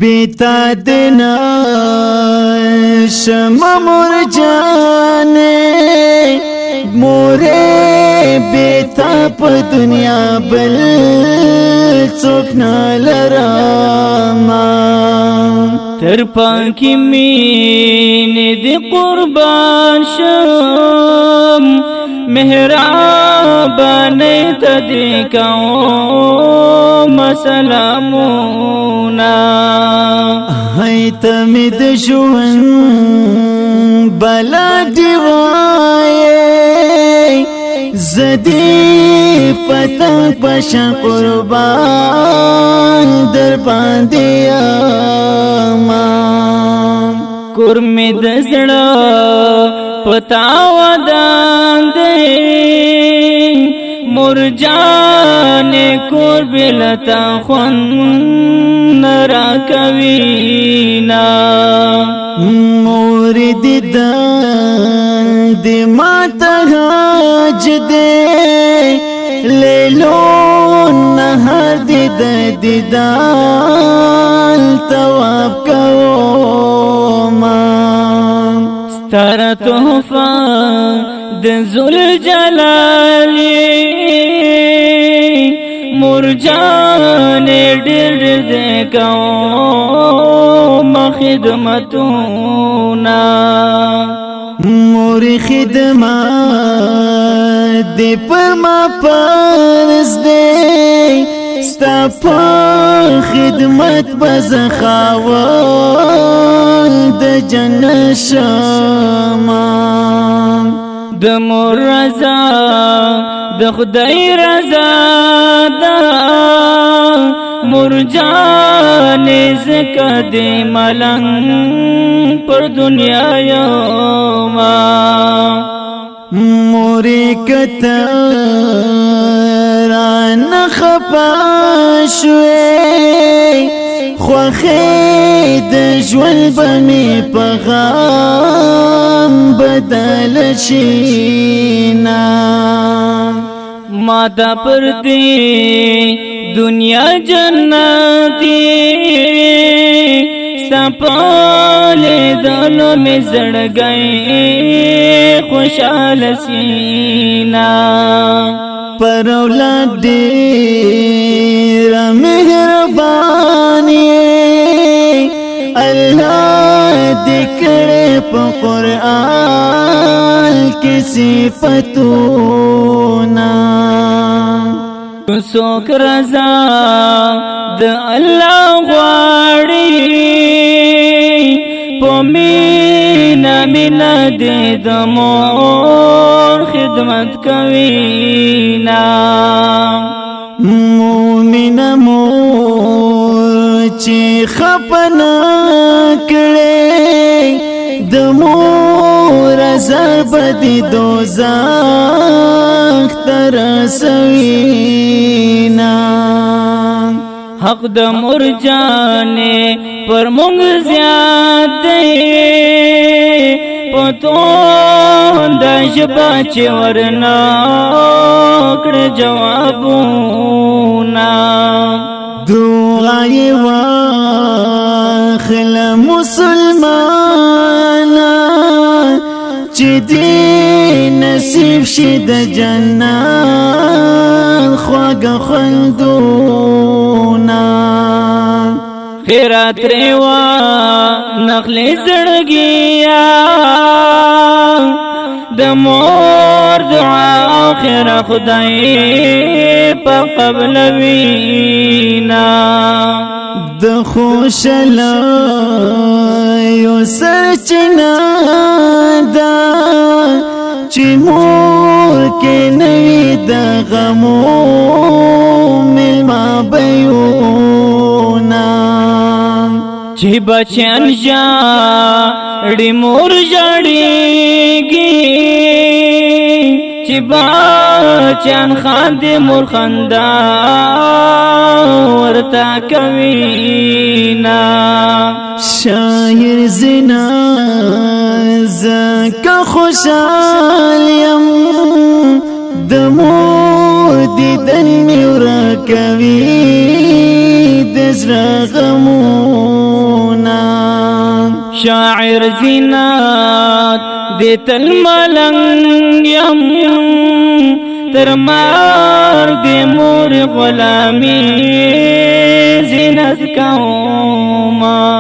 بیتا دینا شما مرجانے مورے بیتا پا دنیا بل سکنا لراما تر پاکی مینی دی قربان شم مهربانی تدیکاو مسلامونا ہے تمید جوان بلا دیوائے زدی پتنگ پشا قربان در باندی آمان کرمی دزڑا پتاو داندے مرجان قربی لتا خون نرا کوینا مورد دی ماتا حاج دے لیلون نهر دی دان تواب کوما ستارا تحفہ دنزل جلالی مرجان ڈر دیکھو مخدمتونا موری خدمات دی پر ما پرز دے ستا پر خدمت بزخاوال د جنت شامان د مور رضا د خدای رضا دا مرجان زکا دی ملنگ پر دنیا یوما موری کتران خپاشوی خوخی د ژوند بمی پغام بدل شینا ما دا پر دی دنیا جنتی سپال دلو میں زڑ گئے خوشحال سینا پر اولاد دیر مہربانی اللہ دکڑے پا قرآن کی صفتونا سوک رضا د اللہ غواړي په مینا مینا دې د مور خدمت کوي نا مومن مور چې خپنا کړي د مور ضرب دي دوزخ تر سوینا حق د مرجانې پر مونږ زیات دی پتون د ژبه چې ورنا کړ جوابونه دعای واخل مسلمانا چې دې نصیب شي د جنت خواږه خوندونه خیرات ریوا نخلی زړګیا د مور دعا خیر خدای په قبل وینا د خوشالایو سرچنا دا چې مور کې نوی د غمو ملما بیونا چې بچیان ژاړي مور ژاړيږي چې بچیان خاندي مور خندا ورته کوي نا شاعر زنا زکا خوشحال یم د مور دیدن می ورکوي د زړه غمو شاعر زینات دیت الملنگ یم تر مرگ مور غلامی زینت کوما